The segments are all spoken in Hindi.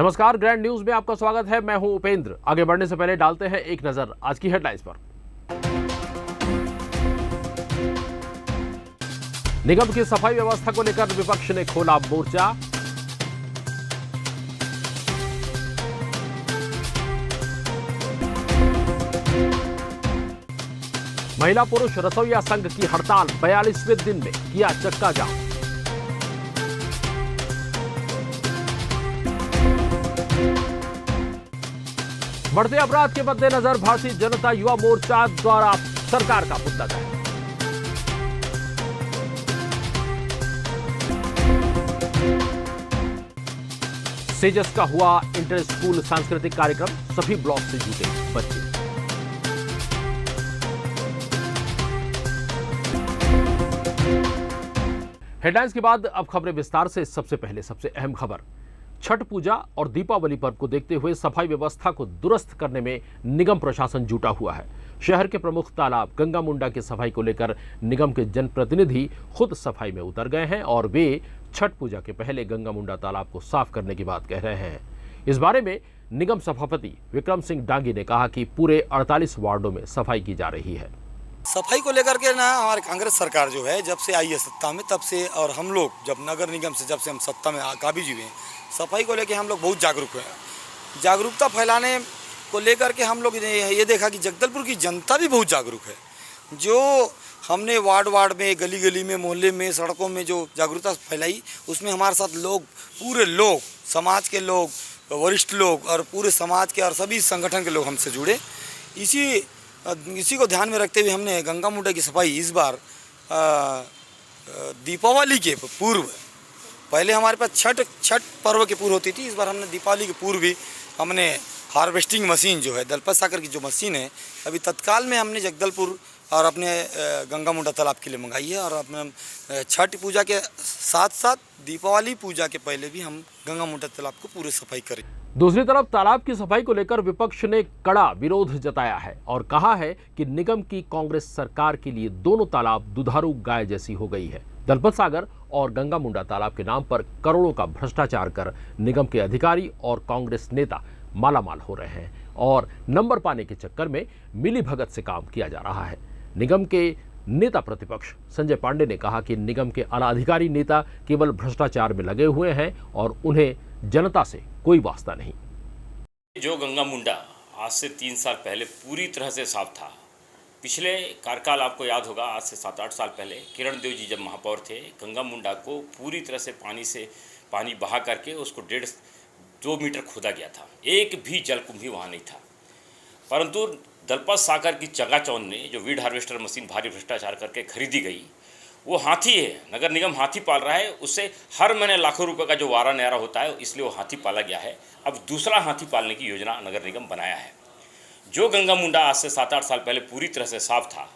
नमस्कार, ग्रैंड न्यूज में आपका स्वागत है। मैं हूं उपेंद्र। आगे बढ़ने से पहले डालते हैं एक नजर आज की हेडलाइंस पर। निगम की सफाई व्यवस्था को लेकर विपक्ष ने खोला मोर्चा। महिला पुरुष रसोइया संघ की हड़ताल 42वें दिन में किया चक्का जाम। बढ़ते अपराध के मद्देनजर भारतीय जनता युवा मोर्चा द्वारा सरकार का पुतला दहन। सेजस का हुआ इंटर स्कूल सांस्कृतिक कार्यक्रम, सभी ब्लॉक से जुटे बच्चे। हेडलाइंस के बाद अब खबरें विस्तार से। सबसे पहले सबसे अहम खबर, छठ पूजा और दीपावली पर्व को देखते हुए सफाई व्यवस्था को दुरुस्त करने में निगम प्रशासन जुटा हुआ है। शहर के प्रमुख तालाब गंगा मुंडा की सफाई को लेकर निगम के जनप्रतिनिधि खुद सफाई में उतर गए हैं और वे छठ पूजा के पहले गंगा मुंडा तालाब को साफ करने की बात कह रहे हैं। इस बारे में निगम सभापति विक्रम सिंह डांगी ने कहा कि पूरे 48 वार्डों में सफाई की जा रही है। सफाई को लेकर के ना हमारी कांग्रेस सरकार जो है जब से आई है सत्ता में तब से, और हम लोग जब नगर निगम से जब से हम सत्ता में काबिज हुए हैं, सफाई को लेकर हम लोग बहुत जागरूक हैं। जागरूकता फैलाने को लेकर के हम लोग ये देखा कि जगदलपुर की जनता भी बहुत जागरूक है। जो हमने वार्ड वार्ड में, गली गली में, मोहल्ले में, सड़कों में जो जागरूकता फैलाई, उसमें हमारे साथ लोग, पूरे लोग, समाज के लोग, वरिष्ठ लोग और पूरे समाज के और सभी संगठन के लोग हमसे जुड़े। इसी को ध्यान में रखते हुए हमने गंगा मुंडा की सफाई इस बार दीपावली के पूर्व, पहले हमारे पास छठ पर्व के पूर्व होती थी, इस बार हमने दीपावली के पूर्व भी हमने हार्वेस्टिंग मशीन जो है दलपत सागर की जो मशीन है अभी तत्काल में हमने जगदलपुर और अपने गंगा मुंडा तालाब के लिए मंगाई है। और अपने छठ पूजा के साथ साथ दीपावली पूजा के पहले भी हम गंगा मुंडा तालाब को पूरी सफाई करें। दूसरी तरफ तालाब की सफाई को लेकर विपक्ष ने कड़ा विरोध जताया है और कहा है कि निगम की कांग्रेस सरकार के लिए दोनों तालाब दुधारू गाय जैसी हो गई है। दलपत सागर और गंगा मुंडा तालाब के नाम पर करोड़ों का भ्रष्टाचार कर निगम के अधिकारी और कांग्रेस नेता मालामाल हो रहे हैं और नंबर पाने के चक्कर में मिलीभगत से काम किया जा रहा है। निगम के नेता प्रतिपक्ष संजय पांडे ने कहा कि निगम के आला अधिकारी नेता केवल भ्रष्टाचार में लगे हुए हैं और उन्हें जनता से कोई वास्ता नहीं। जो गंगा मुंडा आज से 3 साल पहले पूरी तरह से साफ था। पिछले कार्यकाल आपको याद होगा, आज से 7-8 साल पहले किरण देव जी जब महापौर थे, गंगा मुंडा को पूरी तरह से पानी बहा करके उसको 1.5-2 मीटर खोदा गया था। एक भी जलकुंभी वहाँ नहीं था। परंतु दलपत सागर की चंगाचौन ने जो वीड हार्वेस्टर मशीन भारी भ्रष्टाचार करके खरीदी गई, वो हाथी है। नगर निगम हाथी पाल रहा है, उससे हर महीने लाखों रुपए का जो वारा न्यारा होता है, इसलिए वो हाथी पाला गया है। अब दूसरा हाथी पालने की योजना नगर निगम बनाया है। जो गंगा मुंडा आज से 7-8 साल पहले पूरी तरह से साफ था,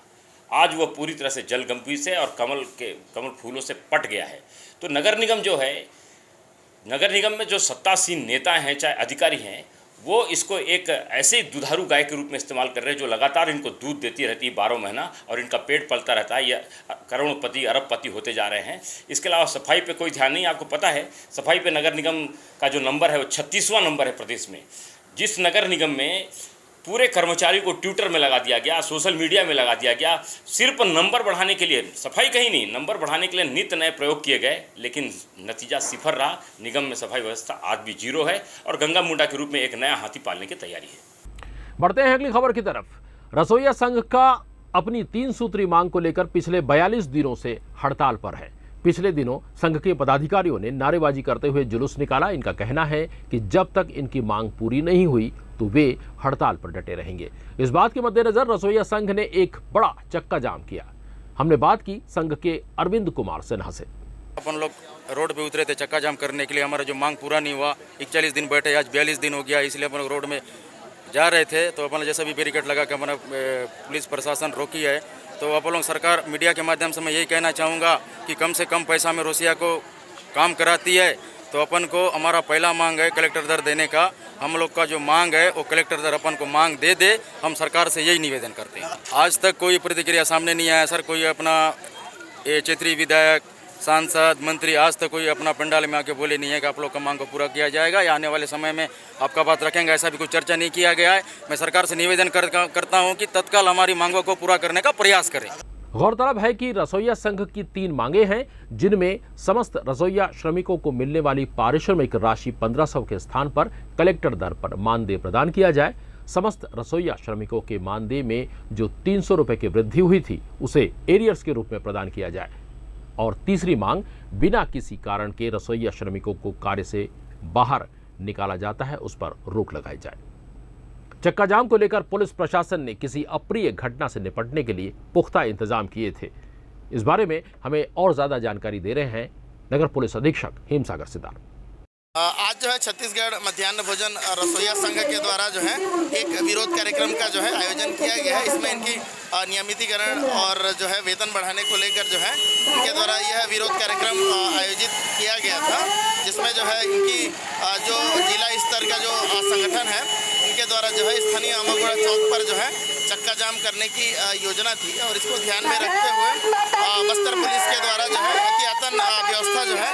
आज वह पूरी तरह से जलगंभीर से और कमल फूलों से पट गया है। तो नगर निगम जो है, नगर निगम में जो सत्तासीन नेता हैं चाहे अधिकारी हैं, वो इसको एक ऐसे दुधारू गाय के रूप में इस्तेमाल कर रहे हैं जो लगातार इनको दूध देती रहती है 12 महीना और इनका पेट पलता रहता है। ये करोड़पति अरबपति होते जा रहे हैं। इसके अलावा सफाई पे कोई ध्यान नहीं। आपको पता है सफाई पे नगर निगम का जो नंबर है वो 36वां नंबर है प्रदेश में। जिस नगर निगम में पूरे कर्मचारी को ट्विटर में लगा दिया गया, सोशल मीडिया में लगा दिया गया, सिर्फ नंबर बढ़ाने के लिए, सफाई कहीं नहीं, नंबर बढ़ाने के लिए नित्य नए प्रयोग किए गए, लेकिन नतीजा सिफर रहा। निगम में सफाई व्यवस्था आज भी जीरो है और गंगा मुंडा के रूप में एक नया हाथी पालने की तैयारी है। बढ़ते हैं अगली खबर की तरफ। रसोइया संघ का अपनी 3 सूत्री मांग को लेकर पिछले 42 दिनों से हड़ताल पर है। पिछले दिनों संघ के पदाधिकारियों ने नारेबाजी करते हुए जुलूस निकाला। इनका कहना है कि जब तक इनकी मांग पूरी नहीं हुई तो वे हड़ताल पर डटे रहेंगे। इस बात के मद्देनजर रसोइया संघ ने एक बड़ा चक्का जाम किया। हमने बात की संघ के अरविंद कुमार सिन्हा से। अपन लोग रोड पे उतरे थे चक्का जाम करने के लिए। हमारा जो मांग पूरा नहीं हुआ, 41 दिन बैठे, आज 42 दिन हो गया, इसलिए अपन लोग रोड में जा रहे थे। तो अपन जैसा भी बैरिकेड लगा के अपना पुलिस प्रशासन रोकी है। तो अपन लोग सरकार मीडिया के माध्यम से मैं यही कहना चाहूँगा कि कम से कम पैसा में रसोइया को काम कराती है। तो अपन को हमारा पहला मांग है कलेक्टर दर देने का। हम लोग का जो मांग है वो कलेक्टर दर अपन को मांग दे। हम सरकार से यही निवेदन करते हैं। आज तक कोई प्रतिक्रिया सामने नहीं आया सर। कोई अपना क्षेत्रीय विधायक सांसद मंत्री आज तक कोई अपना पंडाल में आके बोले नहीं है कि आप लोग का मांग को पूरा किया जाएगा या आने वाले समय में आपका बात रखेंगे, ऐसा भी कोई चर्चा नहीं किया गया है। मैं सरकार से निवेदन करता हूं कि तत्काल हमारी मांगों को पूरा करने का प्रयास करें। गौरतलब है कि रसोइया संघ की 3 मांगे हैं, जिनमें समस्त रसोइया श्रमिकों को मिलने वाली पारिश्रमिक राशि 1500 के स्थान पर कलेक्टर दर पर मानदेय प्रदान किया जाए। समस्त रसोइया श्रमिकों के मानदेय में जो 300 रुपए की वृद्धि हुई थी उसे एरियर्स के रूप में प्रदान किया जाए। और तीसरी मांग, बिना किसी कारण के रसोइया श्रमिकों को कार्य से बाहर निकाला जाता है उस पर रोक लगाई जाए। चक्का जाम को लेकर पुलिस प्रशासन ने किसी अप्रिय घटना से निपटने के लिए पुख्ता इंतजाम किए थे। इस बारे में हमें और ज्यादा जानकारी दे रहे हैं नगर पुलिस अधीक्षक हेमसागर सिद्धार्थ। आज जो है छत्तीसगढ़ मध्याह्न भोजन रसोइया संघ के द्वारा जो है एक विरोध कार्यक्रम का जो है आयोजन किया गया है। इसमें इनकी नियमितीकरण और जो है वेतन बढ़ाने को लेकर जो है इनके द्वारा यह विरोध कार्यक्रम आयोजित किया गया था, जिसमें जो है इनकी जो जिला स्तर का जो संगठन है इनके द्वारा जो है स्थानीय अमरगोड़ा चौक पर जो है चक्का जाम करने की योजना थी और इसको ध्यान में रखते हुए बस्तर पुलिस के द्वारा जो है एहतियातन व्यवस्था जो है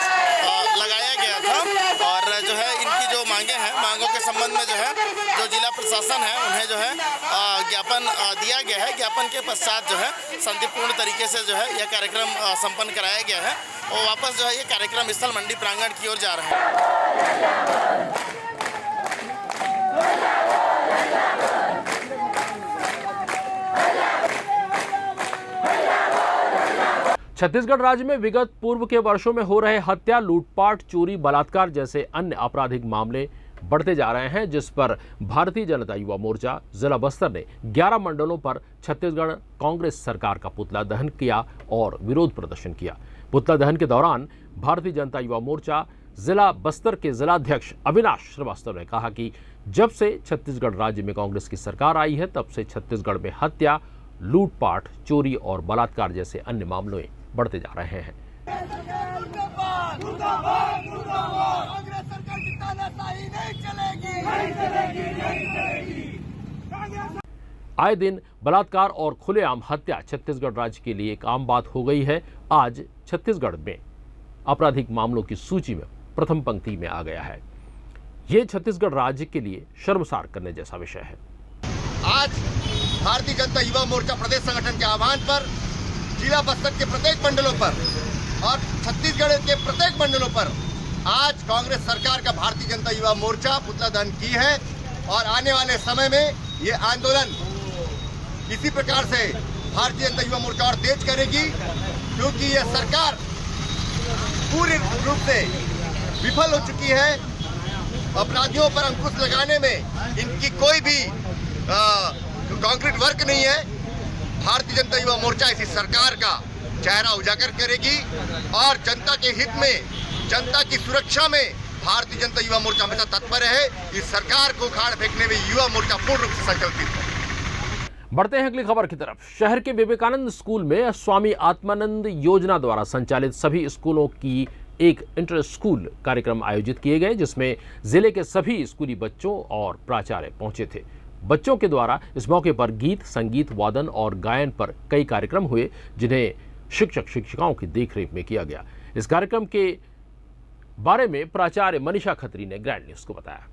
लगाया गया था। और जो है इनकी जो मांगे हैं, मांगों के संबंध में जो है जो जिला प्रशासन है उन्हें जो है ज्ञापन दिया गया है। ज्ञापन के पश्चात जो है शांतिपूर्ण तरीके से जो है यह कार्यक्रम संपन्न कराया गया है और वापस जो है ये कार्यक्रम स्थल मंडी प्रांगण की ओर जा रहा है। छत्तीसगढ़ राज्य में विगत पूर्व के वर्षों में हो रहे हत्या, लूटपाट, चोरी, बलात्कार जैसे अन्य आपराधिक मामले बढ़ते जा रहे हैं, जिस पर भारतीय जनता युवा मोर्चा जिला बस्तर ने 11 मंडलों पर छत्तीसगढ़ कांग्रेस सरकार का पुतला दहन किया और विरोध प्रदर्शन किया। पुतला दहन के दौरान भारतीय जनता युवा मोर्चा जिला बस्तर के जिलाध्यक्ष अविनाश श्रीवास्तव ने कहा कि जब से छत्तीसगढ़ राज्य में कांग्रेस की सरकार आई है तब से छत्तीसगढ़ में हत्या, लूटपाट, चोरी और बलात्कार जैसे अन्य मामले बढ़ते जा रहे हैं। आए दिन बलात्कार और खुलेआम हत्या छत्तीसगढ़ राज्य के लिए एक आम बात हो गई है। आज छत्तीसगढ़ में आपराधिक मामलों की सूची में प्रथम पंक्ति में आ गया है। ये छत्तीसगढ़ राज्य के लिए शर्मसार करने जैसा विषय है। आज भारतीय जनता युवा मोर्चा प्रदेश संगठन के आह्वान पर जिला बस्तर के प्रत्येक मंडलों पर और छत्तीसगढ़ के प्रत्येक मंडलों पर आज कांग्रेस सरकार का भारतीय जनता युवा मोर्चा पुतला दहन की है और आने वाले समय में ये आंदोलन इसी प्रकार से भारतीय जनता युवा मोर्चा और तेज करेगी, क्योंकि यह सरकार पूरी रूप से विफल हो चुकी है। अपराधियों पर अंकुश लगाने में इनकी कोई भी कॉन्क्रीट वर्क नहीं है। भारतीय जनता युवा मोर्चा इसी सरकार का चेहरा उजागर करेगी और जनता के हित में, जनता की सुरक्षा में भारतीय जनता युवा मोर्चा हमेशा तत्पर है। इस सरकार को उखाड़ फेंकने में युवा मोर्चा पूर्ण रूप से संकल्पित है। बढ़ते हैं अगली खबर की तरफ। शहर के विवेकानंद स्कूल में स्वामी आत्मानंद योजना द्वारा संचालित सभी स्कूलों की एक इंटर स्कूल कार्यक्रम आयोजित किए गए, जिसमें जिले के सभी स्कूली बच्चों और प्राचार्य पहुंचे थे। बच्चों के द्वारा इस मौके पर गीत, संगीत, वादन और गायन पर कई कार्यक्रम हुए, जिन्हें शिक्षक शिक्षिकाओं की देखरेख में किया गया। इस कार्यक्रम के बारे में प्राचार्य मनीषा खत्री ने ग्रैंड न्यूज को बताया।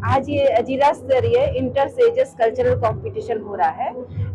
आज ये जिला स्तरीय इंटर सेजेस कल्चरल कंपटीशन हो रहा है।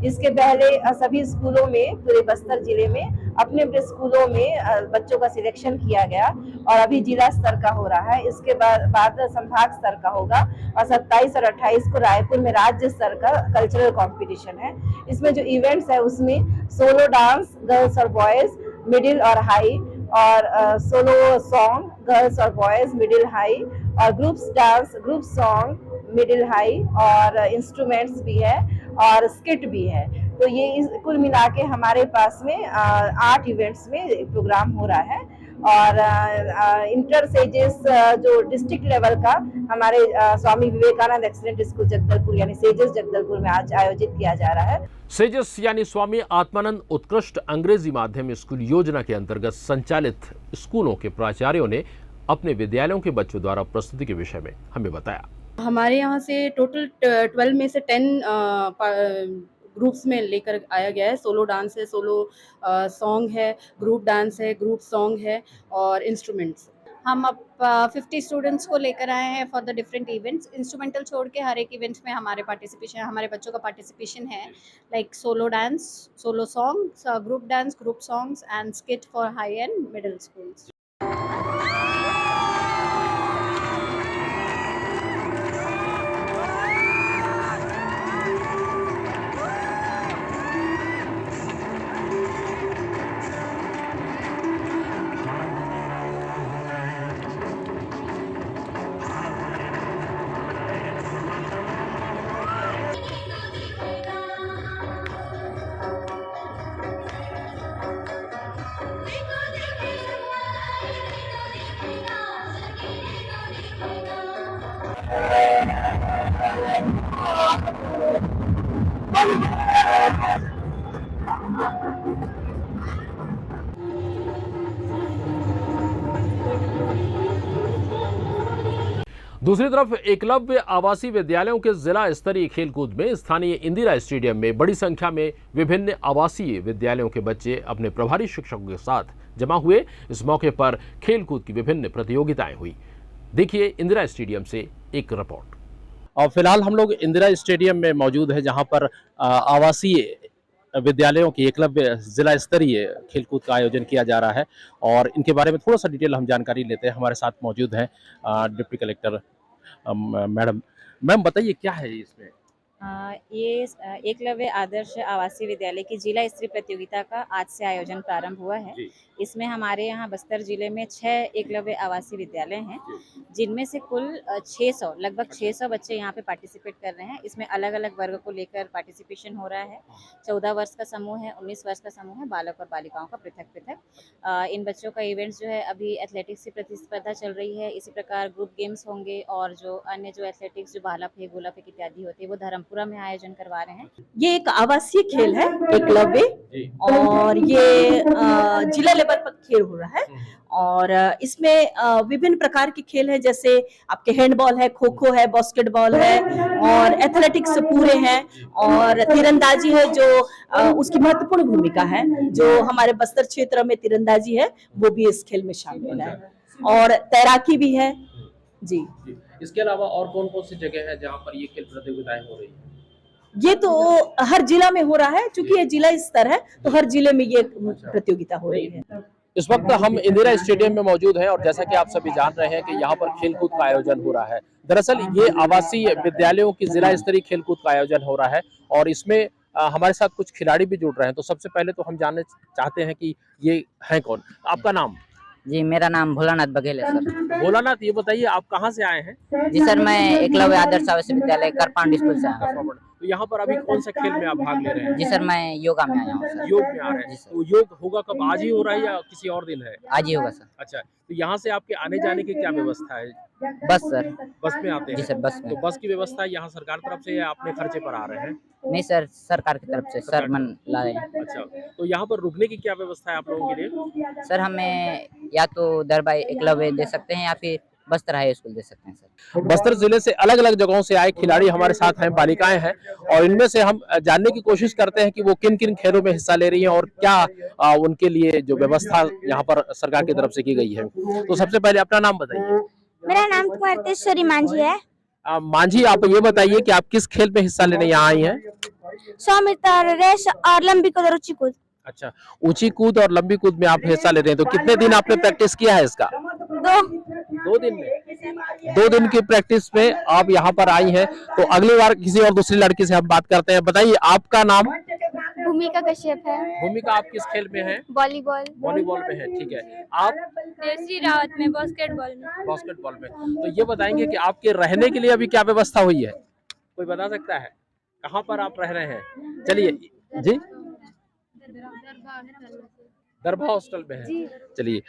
इसके पहले सभी स्कूलों में, पूरे बस्तर जिले में अपने अपने स्कूलों में बच्चों का सिलेक्शन किया गया और अभी जिला स्तर का हो रहा है। इसके बाद संभाग स्तर का होगा और 27 और 28 को रायपुर में राज्य स्तर का कल्चरल कंपटीशन है। इसमें जो इवेंट्स है उसमें सोलो डांस गर्ल्स और बॉयज मिडिल और हाई, और सोलो सॉन्ग गर्ल्स और बॉयज मिडिल हाई, और groups dance group song middle high, और इंस्ट्रूमेंट्स भी है और स्किट भी है। तो ये कुल मिला के हमारे पास में 8 इवेंट्स में प्रोग्राम हो रहा है। और इंटर सेजेस जो डिस्ट्रिक्ट लेवल का हमारे स्वामी विवेकानंद एक्सीलेंट स्कूल जगदलपुर यानी सेजेस जगदलपुर में आज आयोजित किया जा रहा है। सेजस यानी स्वामी आत्मानंद उत्कृष्ट अंग्रेजी माध्यम स्कूल योजना के अंतर्गत संचालित स्कूलों के प्राचार्यों ने अपने विद्यालयों के बच्चों द्वारा प्रस्तुति के विषय में हमें बताया। हमारे यहाँ से टोटल 12 में से 10 ग्रुप्स में लेकर आया गया है। सोलो डांस है, सोलो सॉन्ग है, ग्रुप डांस है, ग्रुप सॉन्ग है और इंस्ट्रूमेंट्स। हम अब 50 स्टूडेंट्स को लेकर आए हैं for the different events. Instrumental छोड़ के हर एक इवेंट में हमारे बच्चों का पार्टिसिपेशन है, like solo dance, solo songs, group dance, group songs and skit for high and middle schools. दूसरी तरफ एकलव्य आवासीय विद्यालयों के जिला स्तरीय खेलकूद में स्थानीय इंदिरा स्टेडियम में बड़ी संख्या में विभिन्न आवासीय विद्यालयों के बच्चे अपने प्रभारी शिक्षकों के साथ जमा हुए। इस मौके पर खेलकूद की विभिन्न प्रतियोगिताएं हुई। देखिए इंदिरा स्टेडियम से एक रिपोर्ट। और फिलहाल हम लोग इंदिरा स्टेडियम में मौजूद है, जहां पर आवासीय विद्यालयों की एकलव्य जिला स्तरीय खेलकूद का आयोजन किया जा रहा है और इनके बारे में थोड़ा सा डिटेल हम जानकारी लेते हैं। हमारे साथ मौजूद हैं डिप्टी कलेक्टर मैम, बताइए क्या है इसमें? ये एकलव्य आदर्श आवासीय विद्यालय की जिला स्तरीय प्रतियोगिता का आज से आयोजन प्रारंभ हुआ है। इसमें हमारे यहाँ बस्तर जिले में 6 एकलव्य आवासीय विद्यालय हैं, जिनमें से कुल 600 लगभग 600 बच्चे यहाँ पे पार्टिसिपेट कर रहे हैं। इसमें अलग अलग वर्ग को लेकर पार्टिसिपेशन हो रहा है। 14 वर्ष का समूह है, 19 वर्ष का समूह है, बालक और बालिकाओं का पृथक पृथक। इन बच्चों का इवेंट्स जो है अभी एथलेटिक्स की प्रतिस्पर्धा चल रही है। इसी प्रकार ग्रुप गेम्स होंगे और जो अन्य जो एथलेटिक्स जो भाला फेंक, गोला फेंक इत्यादि होती है वो धर्मपुरा में आयोजन करवा रहे हैं। ये एक आवासीय खेल है एकलव्य, और ये जिला लेवल पर खेल हो रहा है और इसमें विभिन्न प्रकार के खेल हैं, जैसे आपके हैंडबॉल है, खो खो है, बास्केटबॉल है और एथलेटिक्स पूरे हैं और तीरंदाजी है जो उसकी महत्वपूर्ण भूमिका है। जो हमारे बस्तर क्षेत्र में तीरंदाजी है वो भी इस खेल में शामिल है और तैराकी भी है जी। इसके अलावा और कौन कौन सी जगह है जहाँ पर ये खेल प्रतियोगिताएं हो रही है? ये तो हर जिला में हो रहा है, क्योंकि ये जिला स्तर है तो हर जिले में ये प्रतियोगिता हो रही है। इस वक्त हम इंदिरा स्टेडियम में मौजूद हैं और जैसा कि आप सभी जान रहे हैं कि यहाँ पर खेलकूद का आयोजन हो रहा है। दरअसल ये आवासीय विद्यालयों की जिला स्तरीय खेलकूद का आयोजन हो रहा है और इसमें हमारे साथ कुछ खिलाड़ी भी जुड़ रहे हैं। तो सबसे पहले तो हम जानना चाहते हैं कि ये है कौन? आपका नाम? जी, मेरा नाम भोलानाथ बघेल है सर। भोलानाथ, ये बताइए आप कहाँ से आए हैं? जी सर, मैं एकलव्य आदर्श आवासीय विद्यालय करपांडी स्कूल से आया हूँ। तो यहाँ पर अभी कौन सा खेल में आप भाग ले रहे हैं? जी सर, मैं योगा में आया हूँ सर। योग में आ रहे हैं? तो योग होगा कब? आज ही हो रहा है या किसी और दिन है? आज ही होगा सर। अच्छा, तो यहाँ से आपके आने जाने की क्या व्यवस्था है? बस सर। बस में आते हैं? जी सर, बस में। तो बस की व्यवस्था यहाँ सरकार तरफ से या अपने खर्चे पर आ रहे हैं? नहीं सर, सरकार की तरफ से सर मन ला रहे हैं। अच्छा, तो यहाँ पर रुकने की क्या व्यवस्था है आप लोगों के लिए? सर, हमें या तो दरबाई एकलव्य दे सकते हैं या फिर बस्तर हाई स्कूल दे सकते हैं सर। बस्तर जिले से अलग अलग जगहों से आए खिलाड़ी हमारे साथ हैं, बालिकाएं हैं और इनमें से हम जानने की कोशिश करते हैं कि वो किन किन खेलों में हिस्सा ले रही हैं और क्या उनके लिए जो व्यवस्था यहाँ पर सरकार की तरफ से की गई है। तो सबसे पहले अपना नाम बताइए। मेरा नाम कुमारतेश्वरी मांझी है। मांझी, आप ये बताइए कि आप किस खेल में हिस्सा लेने यहाँ आई हैं? 100 मीटर रेस और लंबी कूद और ऊंची कूद। अच्छा, ऊंची कूद और लंबी कूद में आप हिस्सा ले रहे हैं। तो कितने दिन आपने प्रैक्टिस किया है इसका? 2 दिन में। 2 दिन की प्रैक्टिस में आप यहाँ पर आई हैं। तो अगली बार किसी और दूसरी लड़की से हम बात करते हैं। बताइए आपका नाम? भूमिका कश्यप है। भूमिका, आप किस खेल में हैं? वॉलीबॉल। वॉलीबॉल में है, ठीक है। आप? देसी रावत में बास्केटबॉल में। बास्केटबॉल में। तो ये बताएंगे कि आपके रहने के लिए अभी क्या व्यवस्था हुई है? कोई बता सकता है कहाँ पर आप रह रहे हैं? चलिए जी, दरभा हॉस्टल में है। चलिए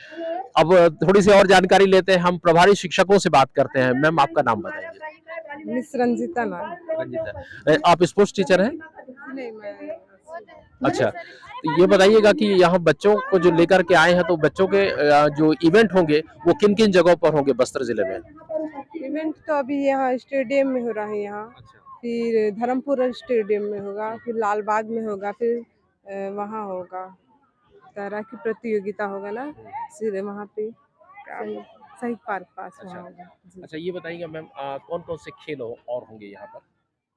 अब थोड़ी सी और जानकारी लेते हैं। हम प्रभारी शिक्षकों से बात करते हैं। मैम, आपका नाम बताइए। मिस रंजिता नाम। रंजिता, आप स्पोर्ट्स टीचर हैं? नहीं, मैं। अच्छा, तो ये बताइएगा कि यहाँ बच्चों को जो लेकर के आए हैं, तो बच्चों के जो इवेंट होंगे वो किन किन जगहों पर होंगे बस्तर जिले में? इवेंट तो अभी यहाँ स्टेडियम में हो रहा है यहाँ। अच्छा। फिर धर्मपुर स्टेडियम में होगा, फिर लालबाग में होगा, फिर वहाँ होगा तैराकी प्रतियोगिता होगा ना, सीधे वहाँ पे शहीद पार्क पास वहाँ होगा जी। अच्छा, ये बताइएगा मैम, कौन कौन से खेल और होंगे यहाँ पर?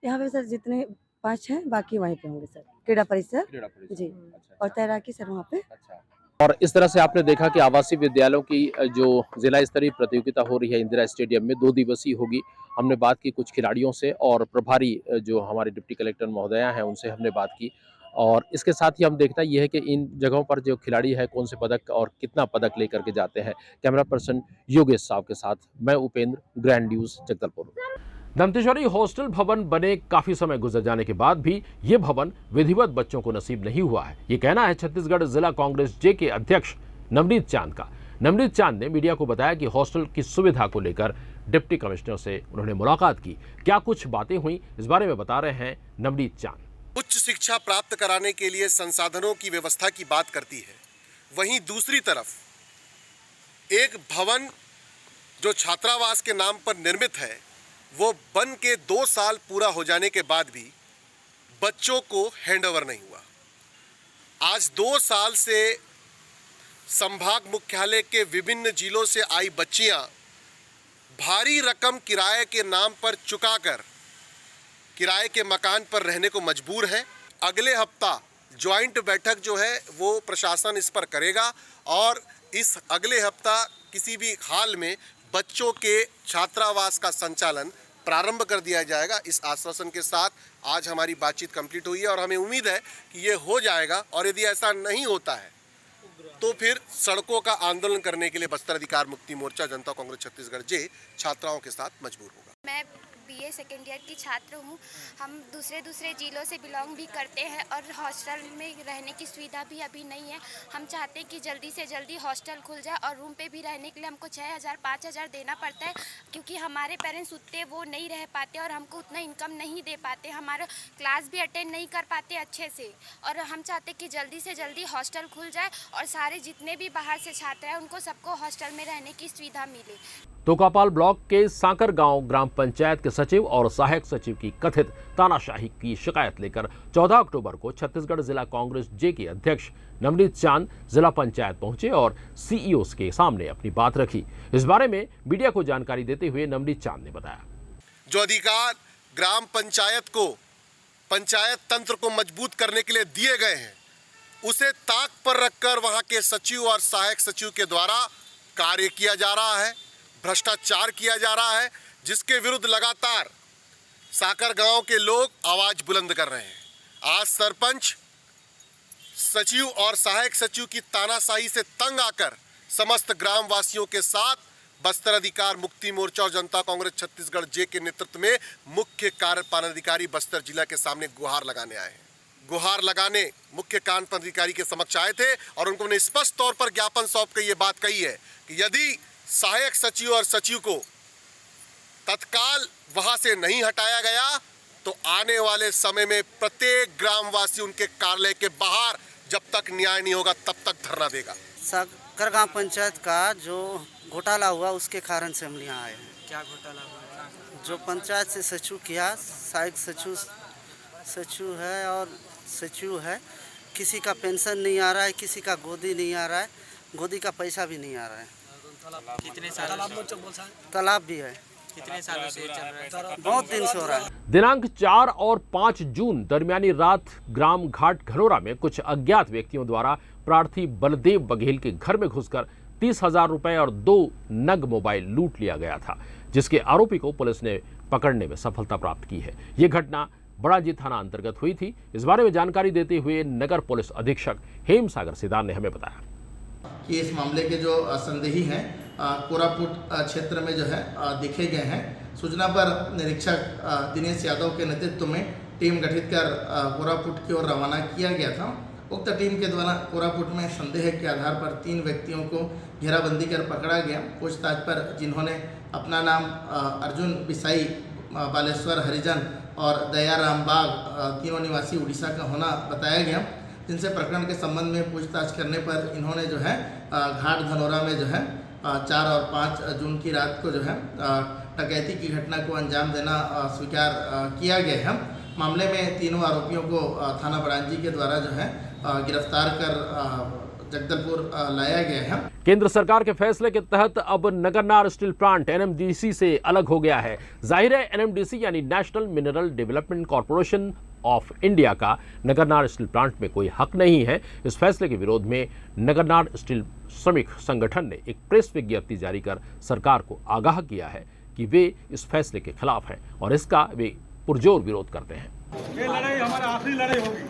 यहाँ पे सर जितने 5 हैं बाकी वहीं पे होंगे सर, क्रीड़ा परिसर क्रीड़ा परिसर। जी, अच्छा, और तैराकी सर वहाँ पे। अच्छा। और इस तरह से आपने देखा कि आवासीय विद्यालयों की जो जिला स्तरीय प्रतियोगिता हो रही है इंदिरा स्टेडियम में 2 दिवसीय होगी। हमने बात की कुछ खिलाड़ियों से और प्रभारी जो हमारे डिप्टी कलेक्टर महोदया हैं उनसे हमने बात की, और इसके साथ ही हम देखना ये है कि इन जगहों पर जो खिलाड़ी है कौन से पदक और कितना पदक लेकर के जाते हैं। कैमरा पर्सन योगेश साहब के साथ मैं Upendra, grand news Jagdalpur. Danteshwari hostel भवन बने काफी समय गुजर जाने के बाद भी ये भवन विधिवत बच्चों को नसीब नहीं हुआ है, ये कहना है छत्तीसगढ़ जिला कांग्रेस जे के अध्यक्ष नवनीत चांद का। नवनीत चांद ने मीडिया को बताया कि हॉस्टल की सुविधा को लेकर डिप्टी कमिश्नर से उन्होंने मुलाकात की। क्या कुछ बातें हुई, इस बारे में बता रहे हैं नवनीत चांद। उच्च शिक्षा प्राप्त कराने के लिए संसाधनों की व्यवस्था की बात करती है, वहीं दूसरी तरफ एक भवन जो छात्रावास के नाम पर निर्मित है वो बन के 2 साल पूरा हो जाने के बाद भी बच्चों को हैंडओवर नहीं हुआ। आज 2 साल से संभाग मुख्यालय के विभिन्न जिलों से आई बच्चियां भारी रकम किराए के नाम पर चुकाकर किराए के मकान पर रहने को मजबूर हैं। अगले हफ्ता ज्वाइंट बैठक जो है वो प्रशासन इस पर करेगा और इस अगले हफ्ता किसी भी हाल में बच्चों के छात्रावास का संचालन प्रारंभ कर दिया जाएगा। इस आश्वासन के साथ आज हमारी बातचीत कंप्लीट हुई है और हमें उम्मीद है कि ये हो जाएगा, और यदि ऐसा नहीं होता है तो फिर सड़कों का आंदोलन करने के लिए बस्तर अधिकार मुक्ति मोर्चा जनता कांग्रेस छत्तीसगढ़ जे छात्राओं के साथ मजबूर होगा। मैं बीए सेकेंड ईयर की छात्र हूँ। हम दूसरे जिलों से बिलोंग भी करते हैं और हॉस्टल में रहने की सुविधा भी अभी नहीं है। हम चाहते हैं कि जल्दी से जल्दी हॉस्टल खुल जाए और रूम पे भी रहने के लिए हमको 6,000-5,000 देना पड़ता है, क्योंकि हमारे पेरेंट्स उतने वो नहीं रह पाते और हमको उतना इनकम नहीं दे पाते, हमारा क्लास भी अटेंड नहीं कर पाते अच्छे से। और हम चाहते हैं कि जल्दी से जल्दी हॉस्टल खुल जाए और सारे जितने भी बाहर से छात्र हैं उनको सबको हॉस्टल में रहने की सुविधा मिले। तोकापाल ब्लॉक के सांकर गांव ग्राम पंचायत के सचिव और सहायक सचिव की कथित तानाशाही की शिकायत लेकर 14 अक्टूबर को छत्तीसगढ़ जिला कांग्रेस जे के अध्यक्ष नवनीत चांद जिला पंचायत पहुंचे और सीईओ के सामने अपनी बात रखी। इस बारे में मीडिया को जानकारी देते हुए नवनीत चांद ने बताया, जो अधिकार ग्राम पंचायत को पंचायत तंत्र को मजबूत करने के लिए दिए गए हैं उसे ताक पर रखकर वहां के सचिव और सहायक सचिव के द्वारा कार्य किया जा रहा है, भ्रष्टाचार किया जा रहा है, जिसके विरुद्ध लगातार साकर गांव के लोग आवाज बुलंद कर रहे हैं। आज सरपंच, सचिव और सहायक सचिव की तानाशाही से तंग आकर समस्त ग्राम वासियों के साथ बस्तर अधिकार मुक्ति मोर्चा और जनता कांग्रेस छत्तीसगढ़ जे के नेतृत्व में मुख्य कार्यपालन अधिकारी बस्तर जिला के सामने गुहार लगाने आए हैं। गुहार लगाने मुख्य कार्यपालन अधिकारी के समक्ष आए थे और उनको ने स्पष्ट तौर पर ज्ञापन सौंप कर ये बात कही है कि यदि सहायक सचिव और सचिव को तत्काल वहां से नहीं हटाया गया तो आने वाले समय में प्रत्येक ग्रामवासी उनके कार्यालय के बाहर जब तक न्याय नहीं होगा तब तक धरना देगा। साकर गांव पंचायत का जो घोटाला हुआ उसके कारण से हम यहाँ आए हैं। क्या घोटाला हुआ? जो पंचायत से सचिव किया, सहायक सचिव है और सचिव है, किसी का पेंशन नहीं आ रहा है, किसी का गोदी नहीं आ रहा है, गोदी का पैसा भी नहीं आ रहा है। कितने साल? तालाब भी है। कितने सालों से चल रहा है? बहुत दिन से हो रहा है। दिनांक 4 और 5 जून दरमियानी रात ग्राम घाट घनौरा में कुछ अज्ञात व्यक्तियों द्वारा प्रार्थी बलदेव बघेल के घर में घुसकर 30,000 रुपए और 2 नग मोबाइल लूट लिया गया था, जिसके आरोपी को पुलिस ने पकड़ने में सफलता प्राप्त की है। ये घटना बड़ाजी थाना अंतर्गत हुई थी। इस बारे में जानकारी देते हुए नगर पुलिस अधीक्षक हेम सागर सिदार ने हमें बताया कि इस मामले के जो संदेही हैं कोरापुट क्षेत्र में जो है देखे गए हैं। सूचना पर निरीक्षक दिनेश यादव के नेतृत्व में टीम गठित कर कोरापुट की ओर रवाना किया गया था। उक्त टीम के द्वारा कोरापुट में संदेह के आधार पर 3 व्यक्तियों को घेराबंदी कर पकड़ा गया। पूछताछ पर जिन्होंने अपना नाम अर्जुन बिसाई, बालेश्वर हरिजन और दयाराम बाग तीनों निवासी उड़ीसा का होना बताया गया, जिनसे प्रकरण के संबंध में पूछताछ करने पर इन्होंने जो है घाट धनौरा में जो है 4 और 5 जून की रात को जो है डकैती की घटना को अंजाम देना स्वीकार किया गया है। मामले में तीनों आरोपियों को थाना बरांजी के द्वारा जो है गिरफ्तार कर जगदलपुर लाया गया है। केंद्र सरकार के फैसले के तहत अब नगरनार स्टील प्लांट एनएमडीसी से अलग हो गया है। जाहिर है एनएमडीसी यानी national mineral development corporation of India का नगरनार स्टील प्लांट में कोई हक नहीं है। इस फैसले के विरोध में नगरनार स्टील श्रमिक संगठन ने एक प्रेस विज्ञप्ति जारी कर सरकार को आगाह किया है कि वे इस फैसले के खिलाफ हैं और इसका वे पुरजोर विरोध करते हैं। ये लड़ाई हमारा आखिरी लड़ाई होगी,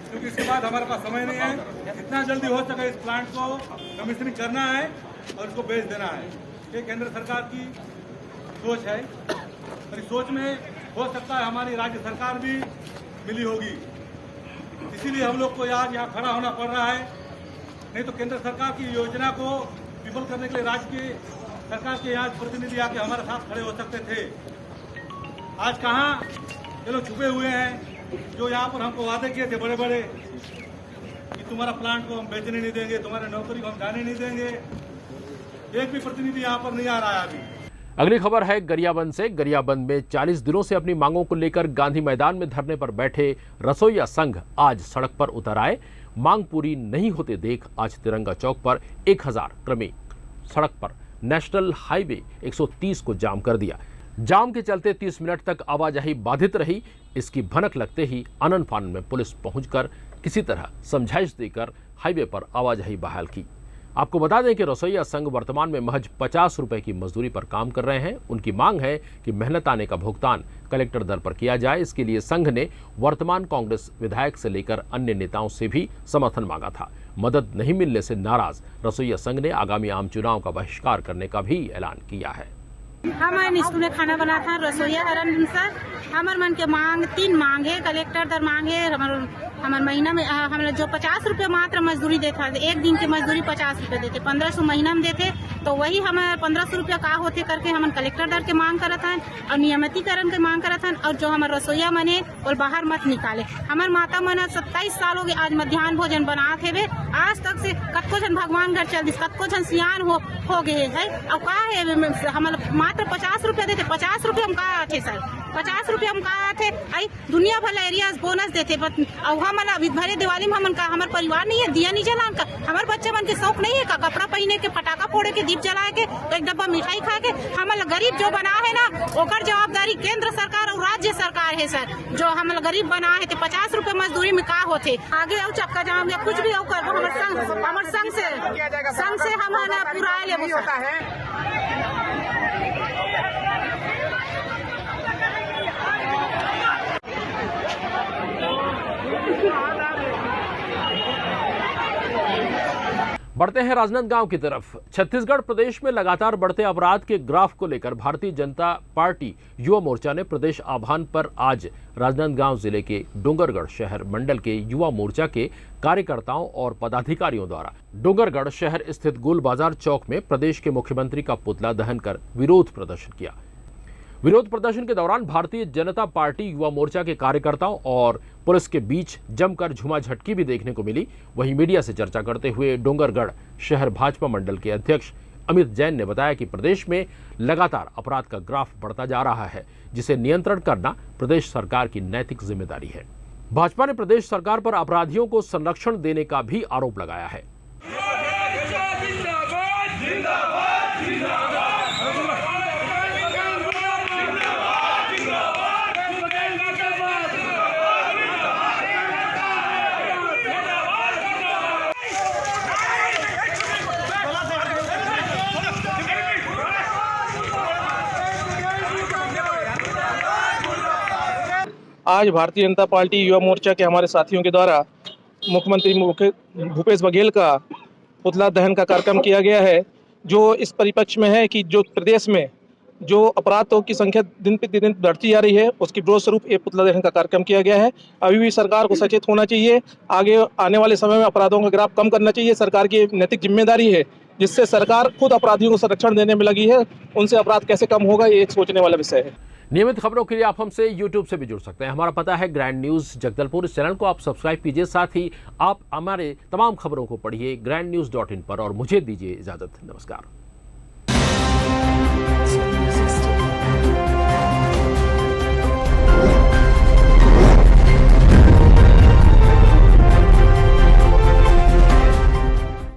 क्योंकि इसके बाद हमारे पास समय नहीं है। जितना जल्दी हो सके इस प्लांट को कमीशनिंग करना है और इसको बेच देना है। ये केंद्र सरकार की सोच है और इस सोच में हो सकता है हमारी राज्य सरकार भी मिली होगी, इसीलिए हम लोग को आज यहाँ खड़ा होना पड़ रहा है। नहीं तो केंद्र सरकार की योजना को विफल करने के लिए राज्य की सरकार के यहाँ प्रतिनिधि आके हमारे साथ खड़े हो सकते थे। आज कहाँ ये लोग छुपे हुए हैं जो यहाँ पर हमको वादे किए थे बड़े बड़े कि तुम्हारा प्लांट को हम बेचने नहीं देंगे, तुम्हारे नौकरी को हम जाने नहीं देंगे। एक भी प्रतिनिधि यहाँ पर नहीं आ रहा है अभी। अगली खबर है गरियाबंद से। गरियाबंद में 40 दिनों से अपनी मांगों को लेकर गांधी मैदान में धरने पर बैठे रसोइया संघ आज सड़क पर उतर आए। मांग पूरी नहीं होते देख आज तिरंगा चौक पर 1000 क्रमिक सड़क पर नेशनल हाईवे 130 को जाम कर दिया। जाम के चलते 30 मिनट तक आवाजाही बाधित रही। इसकी भनक लगते ही आनन फानन में पुलिस पहुंचकर किसी तरह समझाइश देकर हाईवे पर आवाजाही बहाल की। आपको बता दें कि रसोइया संघ वर्तमान में महज 50 रुपए की मजदूरी पर काम कर रहे हैं। उनकी मांग है कि मेहनत आने का भुगतान कलेक्टर दर पर किया जाए। इसके लिए संघ ने वर्तमान कांग्रेस विधायक से लेकर अन्य नेताओं से भी समर्थन मांगा था। मदद नहीं मिलने से नाराज रसोइया संघ ने आगामी आम चुनाव का बहिष्कार करने का भी ऐलान किया है। हमारे स्कूल में खाना बना था रसोईया सर। हमारे मन के मांग 3 मांग है, कलेक्टर दर मांग है। हमारे महीना में हमारे जो 50 रुपए मात्र मजदूरी देता है, एक दिन की मजदूरी 50 रुपए देते, 1500 महीना में देते, तो वही हमारे 1500 रुपया का होते करके हम कलेक्टर दर के मांग करत हैं और नियमितीकरण के मांग करत हैं। और जो हमारे रसोईया मने और बाहर मत निकाले। हमारे माता मन 27 साल हो गए आज मध्याह्न भोजन बनात है। आज तक से कतको जन भगवान घर चल दिस, कतको जन सियान हो गए है। अब का है हमारे मात्र 50 रुपया देते। 50 रुपये हम का आते सर, 50 रुपये हम का आते। आई दुनिया भर एरिया बोनस देते। अब हमारा अभी भरे दिवाली में हमन का हमारे परिवार नहीं है, दिया नहीं जलान का। हमारे बच्चे मन के शौक नहीं है का कपड़ा पहने के, पटाखा फोड़े के, दीप जलाए के, एक डब्बा मिठाई खा के। हमारा गरीब जो बना है ना ओकर जवाबदारी केंद्र सरकार और राज्य सरकार है सर। जो हमारा गरीब बना है तो 50 रुपये मजदूरी में का होते। आगे और चक्का जाम या कुछ भी कर हमारे संघ से हमारा पूरा ले सकता है। बढ़ते हैं राजनांदगांव की तरफ। छत्तीसगढ़ प्रदेश में लगातार बढ़ते अपराध के ग्राफ को लेकर भारतीय जनता पार्टी युवा मोर्चा ने प्रदेश आह्वान पर आज राजनांदगांव जिले के डोंगरगढ़ शहर मंडल के युवा मोर्चा के कार्यकर्ताओं और पदाधिकारियों द्वारा डोंगरगढ़ शहर स्थित गोल बाजार चौक में प्रदेश के मुख्यमंत्री का पुतला दहन कर विरोध प्रदर्शन किया। विरोध प्रदर्शन के दौरान भारतीय जनता पार्टी युवा मोर्चा के कार्यकर्ताओं और पुलिस के बीच जमकर झुमाझटकी भी देखने को मिली। वहीं मीडिया से चर्चा करते हुए डोंगरगढ़ शहर भाजपा मंडल के अध्यक्ष अमित जैन ने बताया कि प्रदेश में लगातार अपराध का ग्राफ बढ़ता जा रहा है, जिसे नियंत्रण करना प्रदेश सरकार की नैतिक जिम्मेदारी है। भाजपा ने प्रदेश सरकार पर अपराधियों को संरक्षण देने का भी आरोप लगाया है। आज भारतीय जनता पार्टी युवा मोर्चा के हमारे साथियों के द्वारा मुख्यमंत्री भूपेश बघेल का पुतला दहन का कार्यक्रम किया गया है, जो इस परिप्रेक्ष्य में है कि जो प्रदेश में जो अपराधों की संख्या दिन प्रतिदिन बढ़ती जा रही है, उसकी विरोध स्वरूप ये पुतला दहन का कार्यक्रम किया गया है। अभी भी सरकार को सचेत होना चाहिए। आगे आने वाले समय में अपराधों का ग्राफ कम करना चाहिए। सरकार की नैतिक जिम्मेदारी है, जिससे सरकार खुद अपराधियों को संरक्षण देने में लगी है। उनसे अपराध कैसे कम होगा, ये एक सोचने वाला विषय है। नियमित खबरों के लिए आप हमसे YouTube से भी जुड़ सकते हैं। हमारा पता है ग्रैंड न्यूज़ जगदलपुर। इस चैनल को आप सब्सक्राइब कीजिए, साथ ही आप हमारे तमाम खबरों को पढ़िए grandnews.in पर। और मुझे दीजिए इजाजत। नमस्कार।